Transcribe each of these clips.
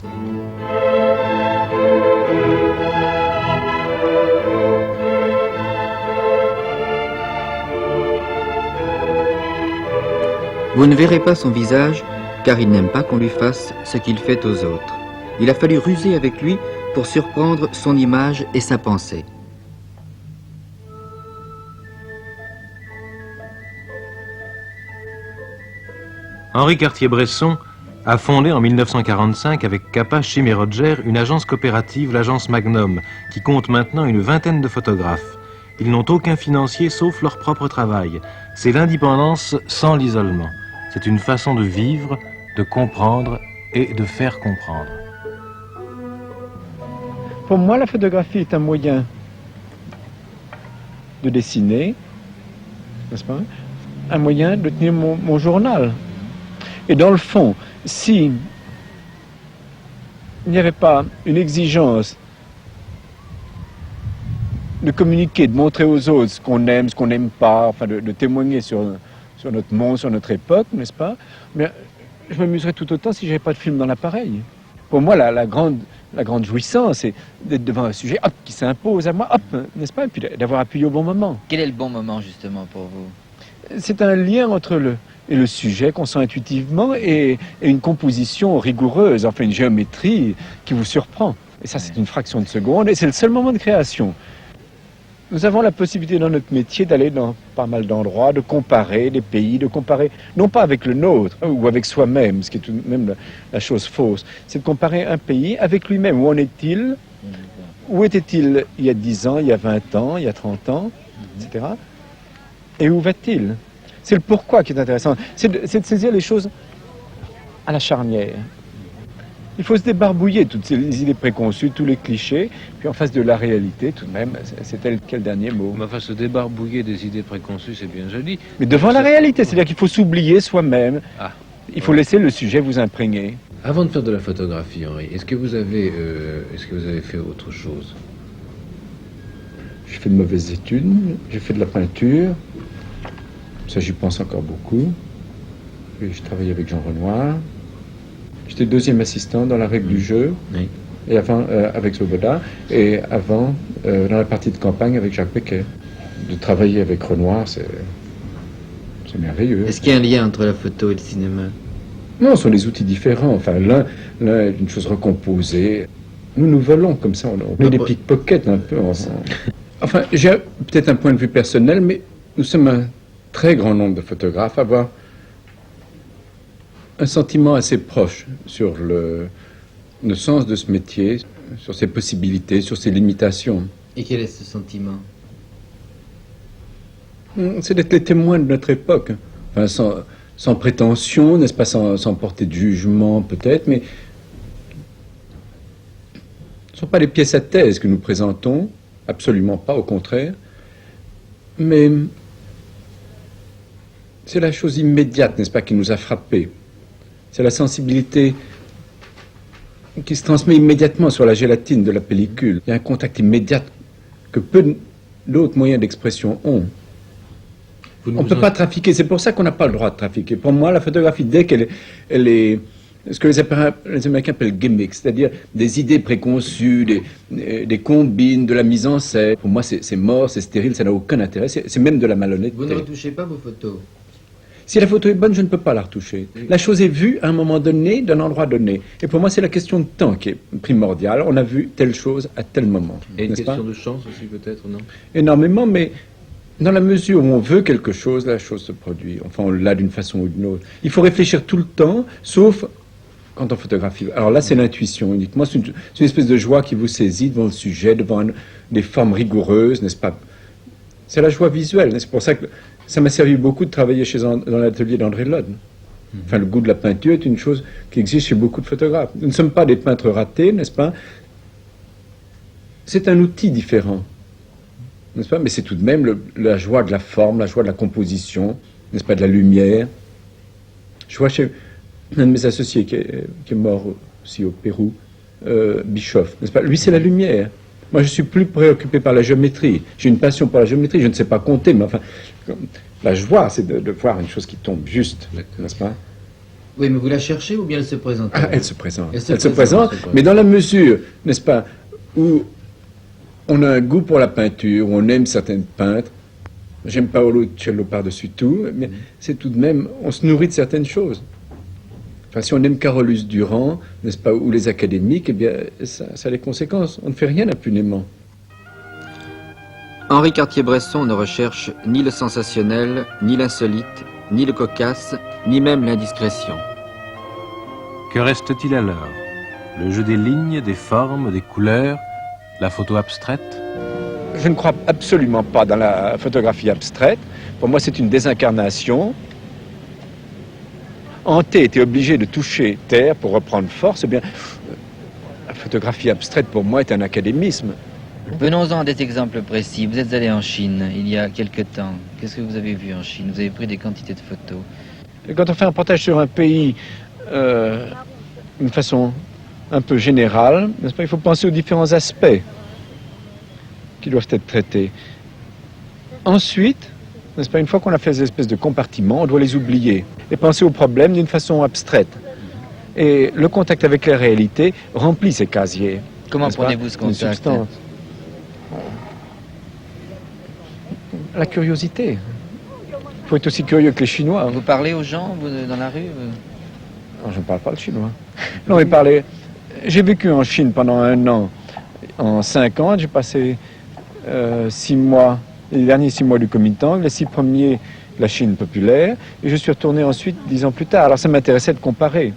Vous ne verrez pas son visage, car il n'aime pas qu'on lui fasse ce qu'il fait aux autres. Il a fallu ruser avec lui pour surprendre son image et sa pensée. Henri Cartier-Bresson a fondé en 1945 avec Capa, Chim et Roger une agence coopérative, l'agence Magnum, qui compte maintenant une vingtaine de photographes. Ils n'ont aucun financier sauf leur propre travail. C'est l'indépendance sans l'isolement. C'est une façon de vivre, de comprendre et de faire comprendre. Pour moi, la photographie est un moyen de dessiner, n'est-ce pas? Un moyen de tenir mon journal. Et dans le fond, si il n'y avait pas une exigence de communiquer, de montrer aux autres ce qu'on aime, ce qu'on n'aime pas, enfin de témoigner sur notre monde, sur notre époque, n'est-ce pas? Mais je m'amuserais tout autant si je n'avais pas de film dans l'appareil. Pour moi, la grande jouissance, c'est d'être devant un sujet qui s'impose à moi, n'est-ce pas? Et puis d'avoir appuyé au bon moment. Quel est le bon moment, justement, pour vous? C'est un lien entre le sujet qu'on sent intuitivement et une composition rigoureuse, enfin une géométrie qui vous surprend. Et ça, c'est une fraction de seconde et c'est le seul moment de création. Nous avons la possibilité dans notre métier d'aller dans pas mal d'endroits, de comparer des pays, de comparer, non pas avec le nôtre ou avec soi-même, ce qui est tout de même la chose fausse, c'est de comparer un pays avec lui-même. Où en est-il? Où était-il il y a 10 ans, il y a 20 ans, il y a 30 ans, etc. Et où va-t-il? C'est le pourquoi qui est intéressant. C'est de saisir les choses à la charnière. Il faut se débarbouiller toutes ces idées préconçues, tous les clichés, puis en face de la réalité, tout de même, c'est tel quel dernier mot. Mais enfin, se débarbouiller des idées préconçues, c'est bien joli. Mais devant la réalité, c'est-à-dire qu'il faut s'oublier soi-même. Ah. Il faut laisser le sujet vous imprégner. Avant de faire de la photographie, Henri, est-ce que vous avez fait autre chose? J'ai fait de mauvaises études, j'ai fait de la peinture. Ça, j'y pense encore beaucoup. Et je travaillais avec Jean Renoir. J'étais deuxième assistant dans la règle du jeu, oui. Et avant avec Svoboda, et avant dans la partie de campagne avec Jacques Becker. De travailler avec Renoir, c'est merveilleux. Est-ce qu'il y a un lien entre la photo et le cinéma? Non, ce sont des outils différents. Enfin, l'un est une chose recomposée. Nous volons comme ça, on est des pickpockets un peu ensemble. Enfin, j'ai peut-être un point de vue personnel, mais nous sommes un très grand nombre de photographes à avoir un sentiment assez proche sur le sens de ce métier, sur ses possibilités, sur ses limitations. Et quel est ce sentiment? C'est d'être les témoins de notre époque. Enfin, sans prétention, n'est-ce pas, sans porter de jugement peut-être, mais ce ne sont pas les pièces à thèse que nous présentons, absolument pas, au contraire, mais c'est la chose immédiate, n'est-ce pas, qui nous a frappés. C'est la sensibilité qui se transmet immédiatement sur la gélatine de la pellicule. Il y a un contact immédiat que peu d'autres moyens d'expression ont. On ne peut pas trafiquer, c'est pour ça qu'on n'a pas le droit de trafiquer. Pour moi, la photographie, dès qu'elle est ce que les Américains appellent gimmicks, c'est-à-dire des idées préconçues, des combines, de la mise en scène, pour moi c'est mort, c'est stérile, ça n'a aucun intérêt, c'est même de la malhonnêteté. Vous ne retouchez pas vos photos? Si la photo est bonne, je ne peux pas la retoucher. La chose est vue à un moment donné, d'un endroit donné. Et pour moi, c'est la question de temps qui est primordiale. On a vu telle chose à tel moment. Et une question de chance aussi, peut-être, non? Énormément, mais dans la mesure où on veut quelque chose, la chose se produit. Enfin, on l'a d'une façon ou d'une autre. Il faut réfléchir tout le temps, sauf quand on photographie. Alors là, c'est l'intuition uniquement. C'est une espèce de joie qui vous saisit devant le sujet, devant des formes rigoureuses, n'est-ce pas? C'est la joie visuelle. C'est pour ça que ça m'a servi beaucoup de travailler dans l'atelier d'André Lode. Enfin, le goût de la peinture est une chose qui existe chez beaucoup de photographes. Nous ne sommes pas des peintres ratés, n'est-ce pas? C'est un outil différent, n'est-ce pas? Mais c'est tout de même la joie de la forme, la joie de la composition, n'est-ce pas, de la lumière. Je vois chez un de mes associés qui est mort aussi au Pérou, Bischoff, n'est-ce pas? Lui, c'est la lumière. Moi, je suis plus préoccupé par la géométrie. J'ai une passion pour la géométrie, je ne sais pas compter, mais enfin, la joie, c'est de voir une chose qui tombe juste, n'est-ce pas? Oui, mais vous la cherchez ou bien elle se présente? Ah, elle se présente. Elle se Elle se présente, présente, mais dans la mesure, n'est-ce pas, où on a un goût pour la peinture, où on aime certains peintres. J'aime Paolo Uccello par-dessus tout, mais c'est tout de même, on se nourrit de certaines choses. Enfin, si on aime Carolus Durand, n'est-ce pas, ou les académiques, eh bien, ça a des conséquences. On ne fait rien impunément. Henri Cartier-Bresson ne recherche ni le sensationnel, ni l'insolite, ni le cocasse, ni même l'indiscrétion. Que reste-t-il alors? Le jeu des lignes, des formes, des couleurs, la photo abstraite? Je ne crois absolument pas dans la photographie abstraite. Pour moi, c'est une désincarnation. Hanté était obligé de toucher terre pour reprendre force. Eh bien, la photographie abstraite, pour moi, est un académisme. Venons-en à des exemples précis. Vous êtes allé en Chine il y a quelque temps. Qu'est-ce que vous avez vu en Chine? Vous avez pris des quantités de photos. Et quand on fait un reportage sur un pays d'une façon un peu générale, n'est-ce pas, il faut penser aux différents aspects qui doivent être traités. Ensuite, n'est-ce pas, une fois qu'on a fait des espèces de compartiments, on doit les oublier et penser aux problèmes d'une façon abstraite. Et le contact avec la réalité remplit ces casiers. Comment n'est-ce pas, prenez-vous ce d'une contact? substance. La curiosité. Il faut être aussi curieux que les Chinois. Vous parlez aux gens dans la rue? Non, je ne parle pas le chinois. Non, mais parler. J'ai vécu en Chine pendant 1 an. En 5 ans, j'ai passé 6 mois, les derniers 6 mois du Kuomintang, les 6 premiers la Chine populaire, et je suis retourné ensuite 10 ans plus tard. Alors ça m'intéressait de comparer.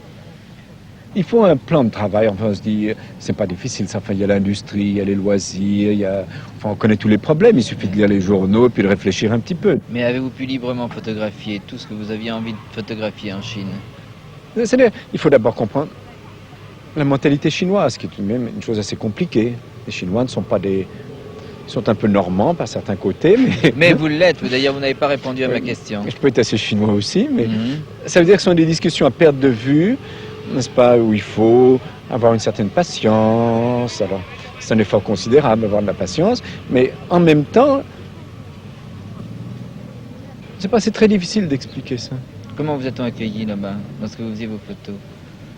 Il faut un plan de travail. Enfin, on se dit, c'est pas difficile, ça. Enfin, il y a l'industrie, il y a les loisirs, enfin, on connaît tous les problèmes. Il suffit de lire les journaux et puis de réfléchir un petit peu. Mais avez-vous pu librement photographier tout ce que vous aviez envie de photographier en Chine? C'est-à-dire, il faut d'abord comprendre la mentalité chinoise, qui est tout de même une chose assez compliquée. Les Chinois ne sont pas des... Ils sont un peu normands par certains côtés, mais... Mais vous l'êtes. D'ailleurs, vous n'avez pas répondu à ma question. Je peux être assez chinois aussi, mais ça veut dire que ce sont des discussions à perte de vue, n'est-ce pas, où il faut avoir une certaine patience. Alors, c'est un effort considérable d'avoir de la patience, mais en même temps, je sais pas, c'est très difficile d'expliquer ça. Comment vous êtes-on accueilli là-bas, lorsque vous faisiez vos photos?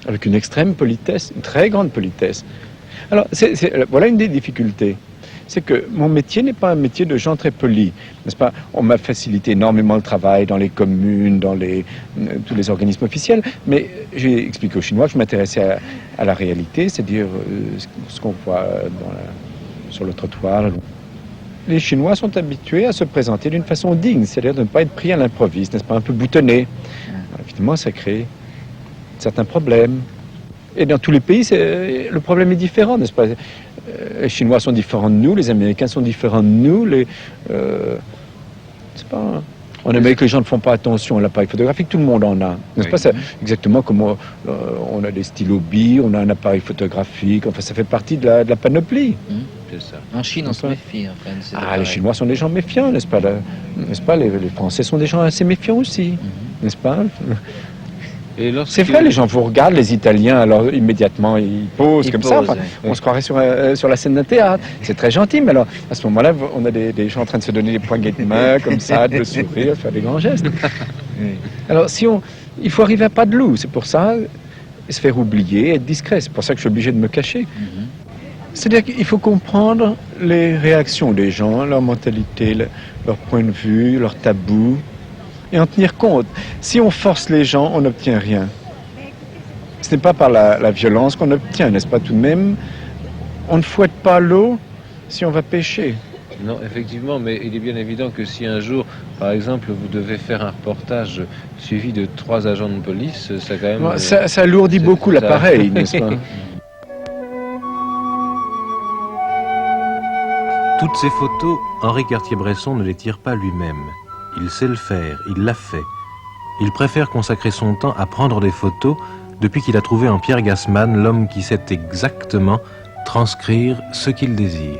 Avec une extrême politesse, une très grande politesse. Alors, voilà une des difficultés. C'est que mon métier n'est pas un métier de gens très polis, n'est-ce pas? On m'a facilité énormément le travail dans les communes, dans tous les organismes officiels, mais j'ai expliqué aux Chinois que je m'intéressais à la réalité, c'est-à-dire ce qu'on voit sur le trottoir. Les Chinois sont habitués à se présenter d'une façon digne, c'est-à-dire de ne pas être pris à l'improviste, n'est-ce pas, un peu boutonné. Alors, évidemment, ça crée certains problèmes. Et dans tous les pays, le problème est différent, n'est-ce pas? Les Chinois sont différents de nous, les Américains sont différents de nous. C'est pas... En Amérique, les gens ne font pas attention à l'appareil photographique, tout le monde en a. N'est-ce pas? C'est exactement comme on a des stylos billes, on a un appareil photographique, enfin ça fait partie de la panoplie. C'est ça. En Chine, on se méfie, enfin, de ces Ah, appareils. les Chinois sont des gens méfiants, n'est-ce pas? N'est-ce pas? Les Français sont des gens assez méfiants aussi, n'est-ce pas? Et lorsque... C'est vrai, les gens vous regardent, les Italiens, alors immédiatement ils posent comme ça. Enfin, on se croirait sur la scène d'un théâtre. C'est très gentil, mais alors à ce moment-là, on a des gens en train de se donner des poignées de main comme ça, de sourire, faire des grands gestes. Alors il faut arriver à pas de loup. C'est pour ça se faire oublier, être discret. C'est pour ça que je suis obligé de me cacher. C'est-à-dire qu'il faut comprendre les réactions des gens, leur mentalité, leur point de vue, leurs tabous. Et en tenir compte. Si on force les gens, on n'obtient rien. Ce n'est pas par la violence qu'on obtient, n'est-ce pas tout de même? On ne fouette pas l'eau si on va pêcher. Non, effectivement, mais il est bien évident que si un jour, par exemple, vous devez faire un reportage suivi de 3 agents de police, ça quand même... Ça alourdit beaucoup l'appareil, n'est-ce pas? Toutes ces photos, Henri Cartier-Bresson ne les tire pas lui-même. Il sait le faire, il l'a fait. Il préfère consacrer son temps à prendre des photos depuis qu'il a trouvé en Pierre Gassman l'homme qui sait exactement transcrire ce qu'il désire.